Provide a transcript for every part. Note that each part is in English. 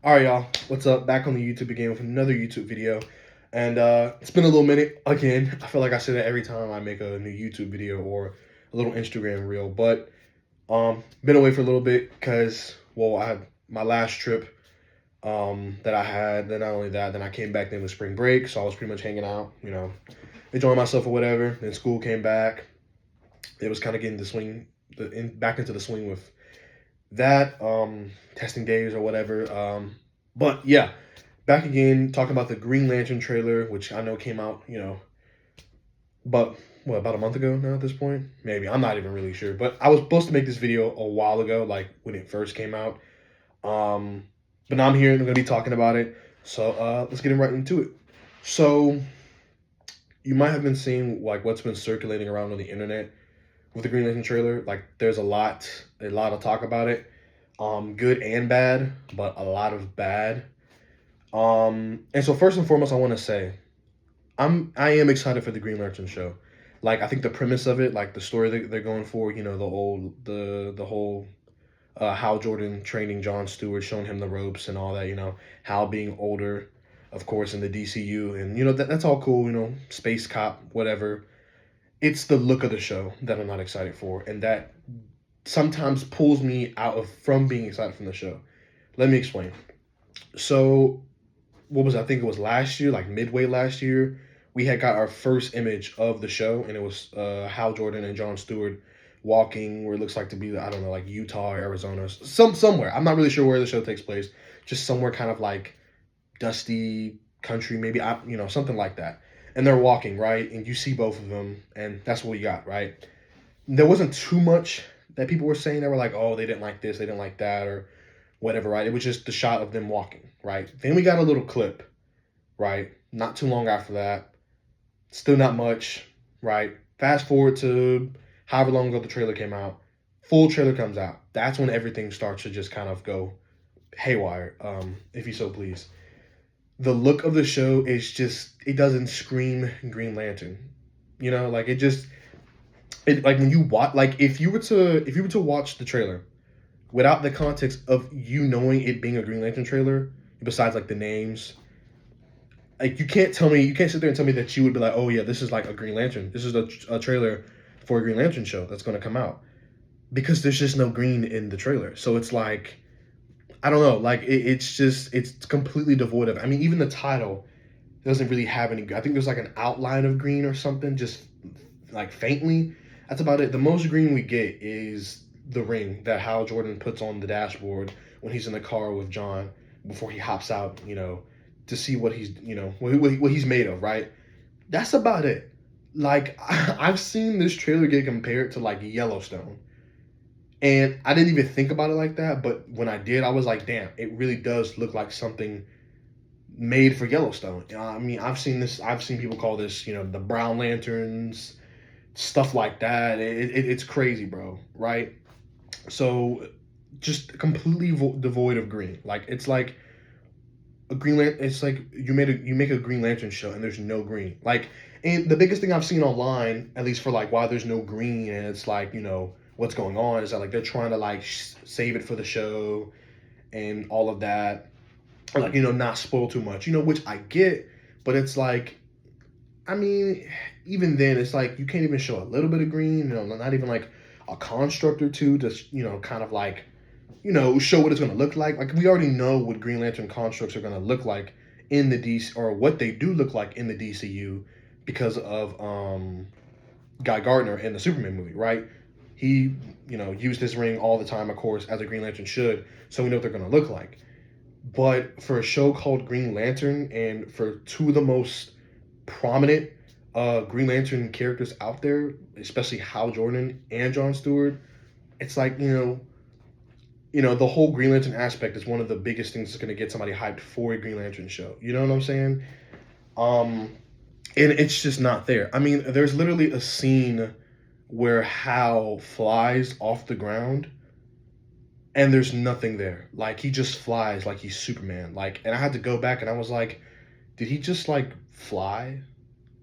All right, y'all. What's up? Back on the YouTube again with another YouTube video. And it's been a little minute again. I feel like I say that every time I make a new YouTube video or a little Instagram reel. But been away for a little bit because, well, I had my last trip that I had. Then not only that, then I came back then with spring break. So I was pretty much hanging out, enjoying myself or whatever. Then school came back. It was kind of getting the swing, back into the swing with that, testing days or whatever. But yeah, back again talking about the Green Lantern trailer, which I know came out, but what, about a month ago now at this point? Maybe, I'm not even really sure. But I was supposed to make this video a while ago, like when it first came out. Um, but now I'm here and I'm gonna be talking about it. So let's get right into it. So you might have been seeing like what's been circulating around on the internet with the Green Lantern trailer. Like there's a lot of talk about it. Good and bad, but a lot of bad. And so first and foremost, I want to say I am excited for the Green Lantern show. Like I think the premise of it, like the story that they're going for, the whole Hal Jordan training John Stewart, showing him the ropes and all that. Hal being older, of course, in the DCU, and that's all cool. Space cop, whatever. It's the look of the show that I'm not excited for, and that sometimes pulls me out of from being excited from the show. Let me explain. So what was it? I think it was last year, like midway last year, we had got our first image of the show, and it was Hal Jordan and John Stewart walking where it looks like to be, I don't know, like Utah or Arizona, somewhere. I'm not really sure where the show takes place, just somewhere kind of like dusty country, maybe, something like that. And they're walking, right, and you see both of them, and that's what we got, right. There wasn't too much that people were saying. They were like, oh, they didn't like this, they didn't like that, or whatever, right? It was just the shot of them walking, right? Then we got a little clip, right? Not too long after that. Still not much, right? Fast forward to however long ago the trailer came out. Full trailer comes out. That's when everything starts to just kind of go haywire, if you so please. The look of the show is just, it doesn't scream Green Lantern. Like like when you watch, like if you were to watch the trailer without the context of you knowing it being a Green Lantern trailer, besides like the names, like you can't sit there and tell me that you would be like, oh yeah, this is like a Green Lantern. This is a trailer for a Green Lantern show that's going to come out, because there's just no green in the trailer. So it's like, I don't know, like it's completely devoid of. I mean, even the title doesn't really have any. I think there's like an outline of green or something, just like faintly. That's about it. The most green we get is the ring that Hal Jordan puts on the dashboard when he's in the car with John before he hops out, to see what he's, what he's made of, right? That's about it. Like, I've seen this trailer get compared to like Yellowstone. And I didn't even think about it like that, but when I did, I was like, damn, it really does look like something made for Yellowstone. I mean, I've seen people call this, the Brown Lanterns, stuff like that. It's crazy, bro, right? So just completely devoid of green. Like it's like a Green Lantern. It's like you make a Green Lantern show and there's no green. Like, and the biggest thing I've seen online, at least for like why there's no green and it's like what's going on, is that like they're trying to like save it for the show and all of that, like not spoil too much, which I get, but it's like, I mean, even then, it's like you can't even show a little bit of green, not even like a construct or two, just kind of like, show what it's going to look like. Like we already know what Green Lantern constructs are going to look like in the DC, or what they do look like in the DCU, because of Guy Gardner in the Superman movie, right? He used his ring all the time, of course, as a Green Lantern should, so we know what they're going to look like. But for a show called Green Lantern, and for two of the most prominent Green Lantern characters out there, especially Hal Jordan and John Stewart, it's like, the whole Green Lantern aspect is one of the biggest things that's going to get somebody hyped for a Green Lantern show. You know what I'm saying? Um, and it's just not there. I mean, there's literally a scene where Hal flies off the ground and there's nothing there. Like he just flies like he's Superman. Like, and I had to go back and I was like, did he just like fly?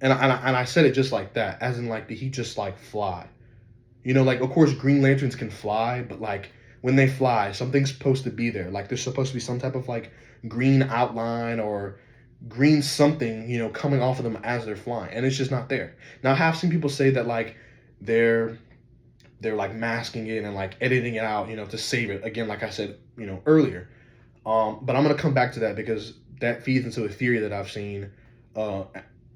And I said it just like that, as in like, did he just like fly? Like of course Green Lanterns can fly, but like when they fly, something's supposed to be there. Like there's supposed to be some type of like green outline or green something, coming off of them as they're flying, and it's just not there. Now, I have seen people say that like they're they're like masking it and like editing it out, to save it. Again, like I said, earlier. But I'm gonna come back to that because that feeds into a theory that I've seen uh,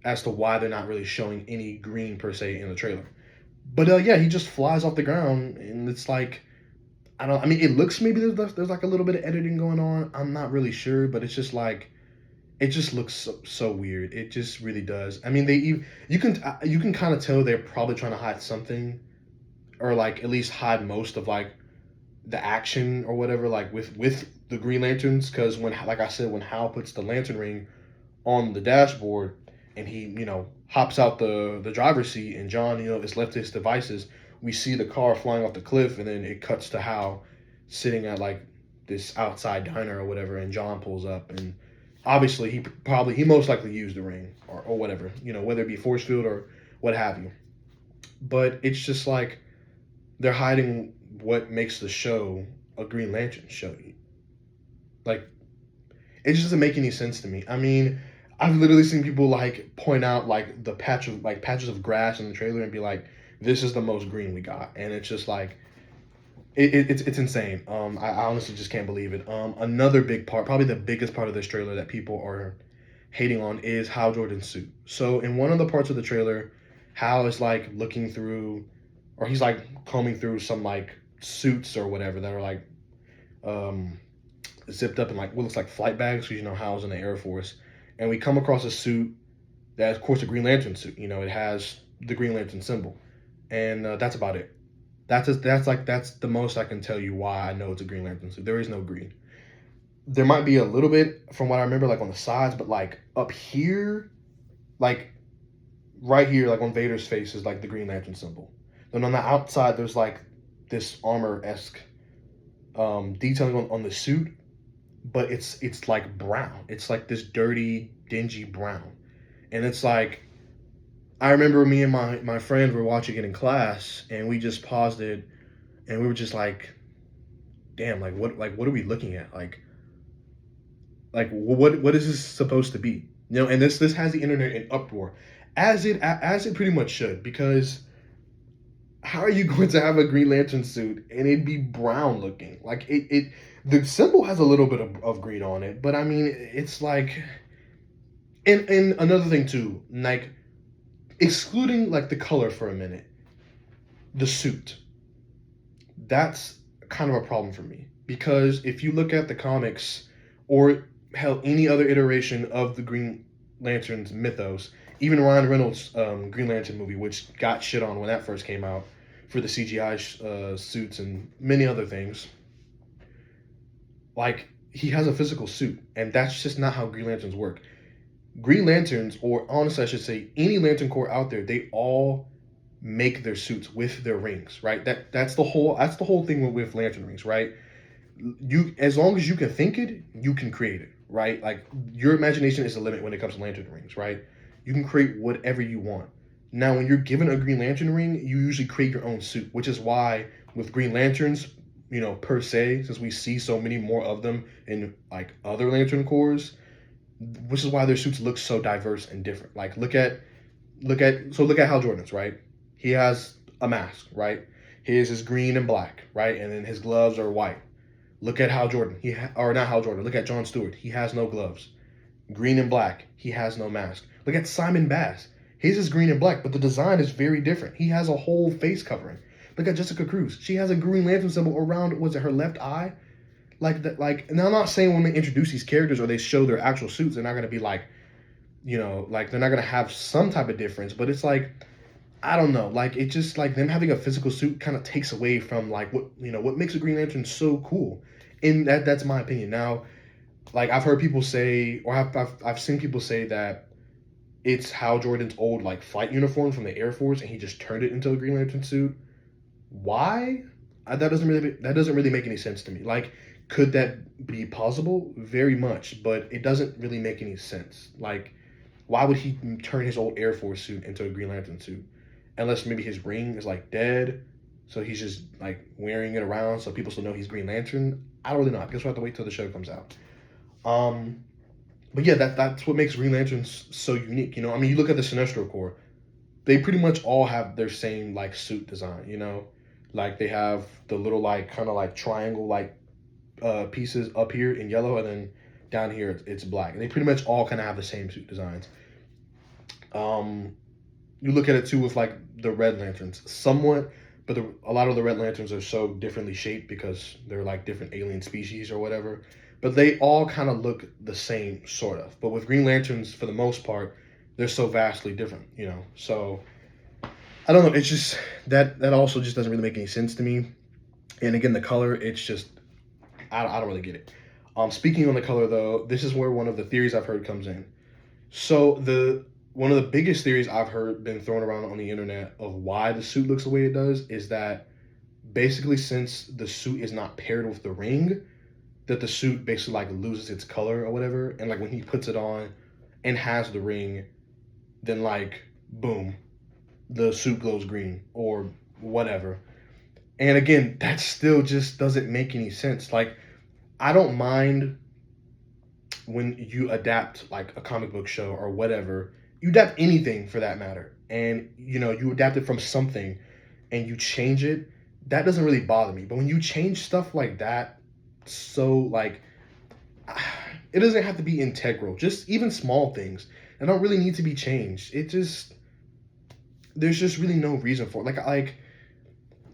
as to why they're not really showing any green per se in the trailer. But yeah, he just flies off the ground, and it's like I don't. I mean, it looks maybe there's like a little bit of editing going on. I'm not really sure, but it's just like it just looks so weird. It just really does. I mean, you can kind of tell they're probably trying to hide something, or like at least hide most of like the action or whatever, like with the Green Lanterns. Because when, like I said, when Hal puts the lantern ring on the dashboard and he hops out the driver's seat and John is left to his devices, we see the car flying off the cliff, and then it cuts to Hal sitting at like this outside diner or whatever, and John pulls up, and obviously he most likely used the ring or whatever, whether it be force field or what have you. But it's just like they're hiding what makes the show a Green Lantern show. Like it just doesn't make any sense to me. I mean, I've literally seen people like point out like the patches of grass in the trailer and be like, "This is the most green we got," and it's just like it's insane. I honestly just can't believe it. Another big part, probably the biggest part of this trailer that people are hating on is Hal Jordan's suit. So in one of the parts of the trailer, Hal is like looking through, or he's like combing through some like suits or whatever that are like um, zipped up in like what looks like flight bags, because Hal's in the Air Force, and we come across a suit that, of course, a Green Lantern suit. It has the Green Lantern symbol, and that's about it. That's the most I can tell you why I know it's a Green Lantern suit. There is no green. There might be a little bit from what I remember, like on the sides, but like up here, like right here, like on Vader's face is like the Green Lantern symbol. Then on the outside, there's like this armor esque detailing on the suit, but it's like brown. It's like this dirty, dingy brown, and it's like I remember me and my friend were watching it in class, and we just paused it, and we were just like, "Damn! What are we looking at? What is this supposed to be? And this has the internet in uproar, as it pretty much should, because how are you going to have a Green Lantern suit and it'd be brown looking? Like the symbol has a little bit of green on it, but I mean it's like, and another thing too, like excluding like the color for a minute, the suit, that's kind of a problem for me, because if you look at the comics or hell any other iteration of the Green Lantern's mythos, even Ryan Reynolds' Green Lantern movie, which got shit on when that first came out for the CGI suits and many other things, like he has a physical suit, and that's just not how Green Lanterns work. Green Lanterns, or honestly, I should say, any Lantern Corps out there, they all make their suits with their rings, right? That's the whole thing with lantern rings, right? You, as long as you can think it, you can create it, right? Like your imagination is the limit when it comes to lantern rings, right? You can create whatever you want. Now, when you're given a Green Lantern ring, you usually create your own suit, which is why with Green Lanterns, per se, since we see so many more of them in like other Lantern Corps, which is why their suits look so diverse and different. Like look at Hal Jordan's, right? He has a mask, right? His is green and black, right? And then his gloves are white. Look at Hal Jordan. Or not Hal Jordan. Look at John Stewart. He has no gloves. Green and black. He has no mask. Look at Simon Bass. His is green and black, but the design is very different. He has a whole face covering. Look at Jessica Cruz. She has a Green Lantern symbol around, was it her left eye? Like that, like, and I'm not saying when they introduce these characters or they show their actual suits, they're not gonna be like, like they're not gonna have some type of difference. But it's like, I don't know, like it just like them having a physical suit kind of takes away from like what makes a Green Lantern so cool. And that's my opinion. Now, like I've heard people say, or I've seen people say that it's Hal Jordan's old like flight uniform from the Air Force, and he just turned it into a Green Lantern suit. Why? That doesn't really make any sense to me. Like, could that be possible? Very much, but it doesn't really make any sense. Like, why would he turn his old Air Force suit into a Green Lantern suit? Unless maybe his ring is like dead, so he's just like wearing it around so people still know he's Green Lantern. I don't really know. I guess we'll have to wait till the show comes out. Um, but yeah, that's what makes Green Lantern so unique. You know, I mean, you look at the Sinestro Corps; they pretty much all have their same like suit design. You know, like they have the little like kind of like triangle like pieces up here in yellow, and then down here it's black. And they pretty much all kind of have the same suit designs. Um, you look at it too with like the Red Lanterns, somewhat, but a lot of the Red Lanterns are so differently shaped because they're like different alien species or whatever. But they all kind of look the same, sort of. But with Green Lanterns, for the most part, they're so vastly different, you know. So I don't know. It's just that also just doesn't really make any sense to me. And again, the color, it's just I don't really get it. Speaking on the color though, this is where one of the theories I've heard comes in. So the one of the biggest theories I've heard been thrown around on the internet of why the suit looks the way it does is that basically since the suit is not paired with the ring, that the suit basically like loses its color or whatever, and like when he puts it on and has the ring, then like boom, the suit glows green or whatever. And again, that still just doesn't make any sense. Like I don't mind when you adapt like a comic book show or whatever, you adapt anything for that matter, and you know you adapt it from something, and you change it. That doesn't really bother me. But when you change stuff like that, so like it doesn't have to be integral. Just even small things, that don't really need to be changed. It just there's just really no reason for it. Like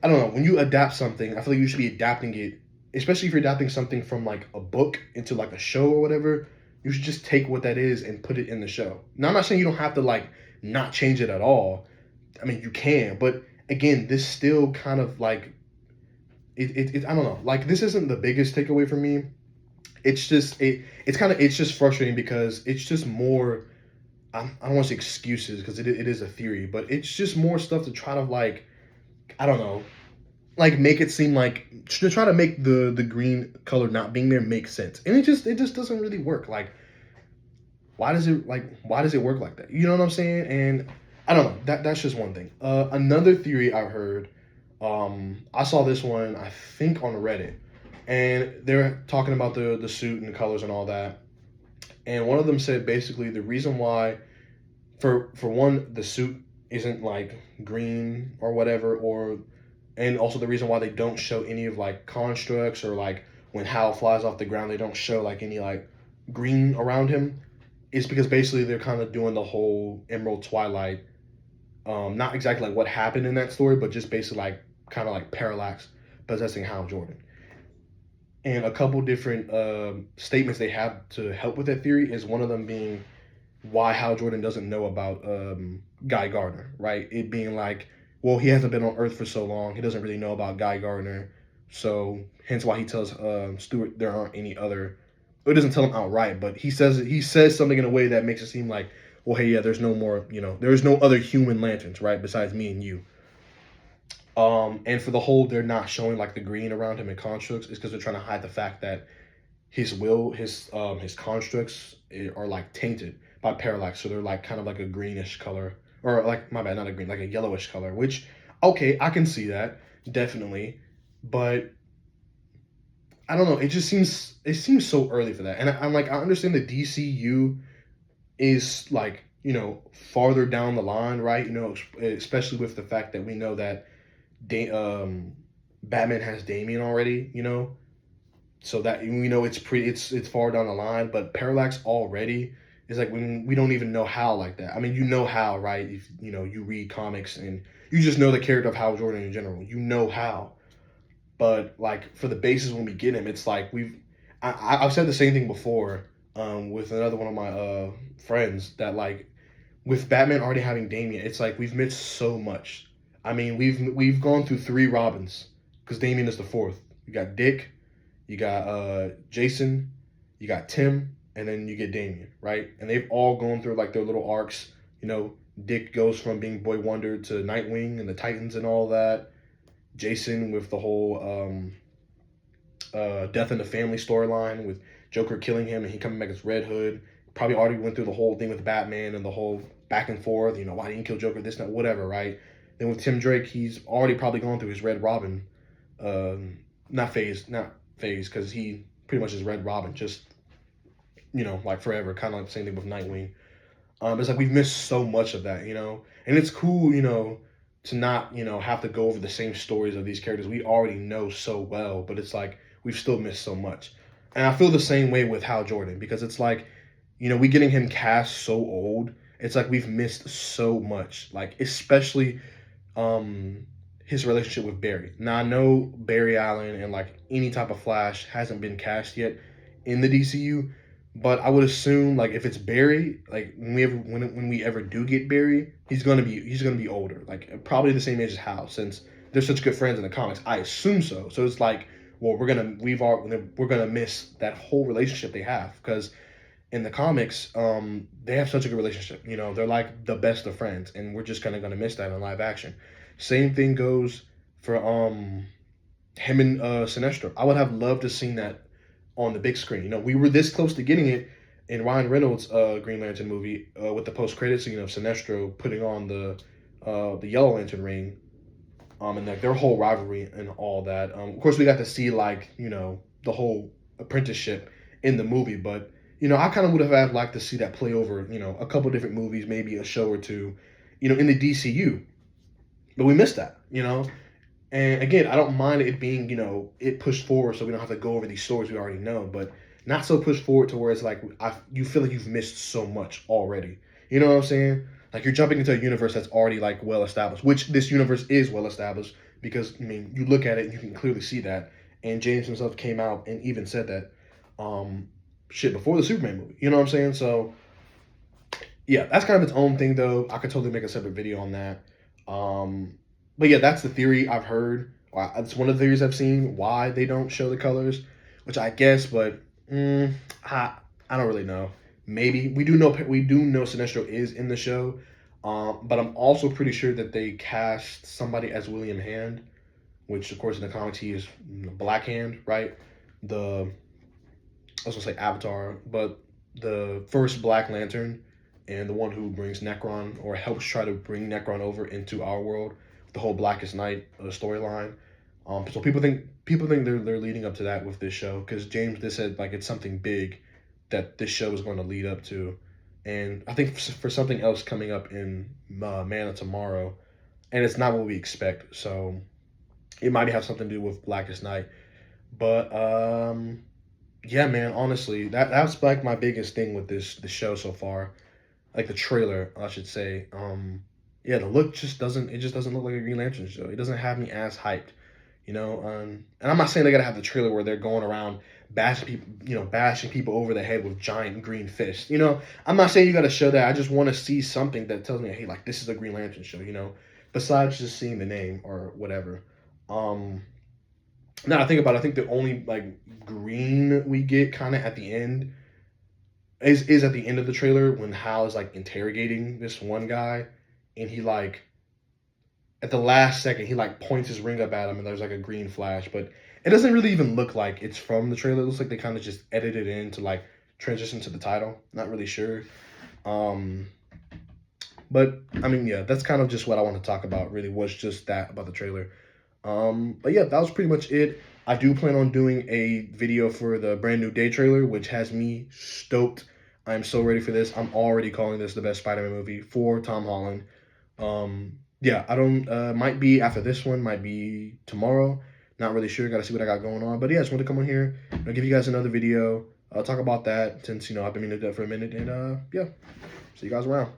I don't know. When you adapt something, I feel like you should be adapting it, especially if you're adapting something from like a book into like a show or whatever. You should just take what that is and put it in the show. Now, I'm not saying you don't have to like not change it at all. I mean, you can, but again, this still kind of like I don't know. Like this isn't the biggest takeaway for me. It's just it's just frustrating because it's just more. I don't want to say excuses because it is a theory, but it's just more stuff to try to like I don't know like make it seem like to try to make the green color not being there make sense, and it just doesn't really work. Like why does it work like that? You know what I'm saying? And I don't know. That's just one thing. Another theory I heard. I saw this one I think on Reddit, and they're talking about the suit and the colors and all that. And one of them said basically the reason why, for one, the suit isn't like green or whatever, or and also the reason why they don't show any of like constructs or like when Hal flies off the ground they don't show like any like green around him is because basically they're kind of doing the whole Emerald Twilight, not exactly like what happened in that story, but just basically like kind of like Parallax possessing Hal Jordan. And a couple different statements they have to help with that theory is one of them being why Hal Jordan doesn't know about Guy Gardner, right? It being like, well, he hasn't been on Earth for so long, he doesn't really know about Guy Gardner, so hence why he tells Stewart there aren't any other. Well, it doesn't tell him outright, but he says something in a way that makes it seem like, well, hey, yeah, there's no more, there's no other human lanterns, right, besides me and you. And for the whole, they're not showing like the green around him in constructs is because they're trying to hide the fact that his constructs are like tainted by parallax, so they're like kind of like a greenish color, or like my bad, not a green, like a yellowish color. Which, okay, I can see that definitely, but I don't know. It seems so early for that, and I'm like I understand the DCU is like farther down the line, right? Especially with the fact that we know that Batman has Damian already, so that we know it's far down the line, but Parallax already is like when we don't even know Hal like that. I mean, you know Hal, right? If you read comics and you just know the character of Hal Jordan in general, you know Hal. But like for the bases when we get him, it's like I've said the same thing before with another one of my friends that like with Batman already having Damian, it's like we've missed so much. I mean, we've gone through three Robins because Damian is the fourth. You got Dick, you got Jason, you got Tim, and then you get Damian, right? And they've all gone through like their little arcs. Dick goes from being Boy Wonder to Nightwing and the Titans and all that. Jason with the whole Death in the Family storyline with Joker killing him and he coming back as Red Hood. Probably already went through the whole thing with Batman and the whole back and forth. Why didn't you kill Joker? This, that, whatever, right? Then with Tim Drake, he's already probably going through his Red Robin, not phase, because he pretty much is Red Robin, just like forever, kind of like the same thing with Nightwing. It's like we've missed so much of that, and it's cool, to not, have to go over the same stories of these characters we already know so well, but it's like we've still missed so much. And I feel the same way with Hal Jordan because it's like, we getting him cast so old. It's like we've missed so much, like especially his relationship with Barry. Now I know Barry Allen and like any type of Flash hasn't been cast yet in the DCU, but I would assume like if it's Barry, like when we ever do get Barry, he's gonna be older, like probably the same age as Hal, since they're such good friends in the comics. I assume so. So it's like, well, we're gonna miss that whole relationship they have because in the comics, they have such a good relationship. They're like the best of friends, and we're just kind of gonna miss that in live action. Same thing goes for him and Sinestro. I would have loved to seen that on the big screen. We were this close to getting it in Ryan Reynolds' Green Lantern movie with the post credit scene of Sinestro putting on the Yellow Lantern ring, and like their whole rivalry and all that. Of course, we got to see like the whole apprenticeship in the movie, but I kind of would have liked to see that play over a couple different movies, maybe a show or two, in the DCU, but we missed that. And again, I don't mind it being, it pushed forward so we don't have to go over these stories we already know, but not so pushed forward to where it's like you feel like you've missed so much already. You know what I'm saying? Like you're jumping into a universe that's already like well established, which this universe is well established because you look at it and you can clearly see that. And James himself came out and even said that before the Superman movie. You know what I'm saying? So yeah, that's kind of its own thing though. I could totally make a separate video on that. But yeah, that's the theory I've heard. It's one of the theories I've seen why they don't show the colors, which I guess, but I don't really know. Maybe we do know Sinestro is in the show, but I'm also pretty sure that they cast somebody as William Hand, which of course in the comics he is Black Hand, right? I was gonna say Avatar, but the first Black Lantern and the one who brings Necron or helps try to bring Necron over into our world, the whole Blackest Night storyline. So people think they're leading up to that with this show because James they said like it's something big that this show is going to lead up to, and I think for something else coming up in Man of Tomorrow, and it's not what we expect. So it might have something to do with Blackest Night, but yeah, man. Honestly, that's like my biggest thing with the show so far, like the trailer, I should say. Yeah, the look just doesn't look like a Green Lantern show. It doesn't have me as hyped, and I'm not saying they gotta have the trailer where they're going around bashing people over the head with giant green fists. I'm not saying you gotta show that. I just want to see something that tells me, hey, like this is a Green Lantern show. Besides just seeing the name or whatever. Now I think about it, I think the only like green we get kind of at the end is at the end of the trailer when Hal is like interrogating this one guy, and he like at the last second he like points his ring up at him, and there's like a green flash, but it doesn't really even look like it's from the trailer. It looks like they kind of just edited it in to like transition to the title. Not really sure. But I mean, yeah, that's kind of just what I want to talk about. Really, was just that about the trailer. But yeah, that was pretty much it. I do plan on doing a video for the Brand New Day trailer, which has me stoked. I'm so ready for this. I'm already calling this the best Spider-Man movie for Tom Holland. Yeah, I don't, might be after this one, might be tomorrow. Not really sure. Got to see what I got going on. But yeah, I just want to come on here. I'll give you guys another video. I'll talk about that since, I've been meaning to do that for a minute. And yeah, see you guys around.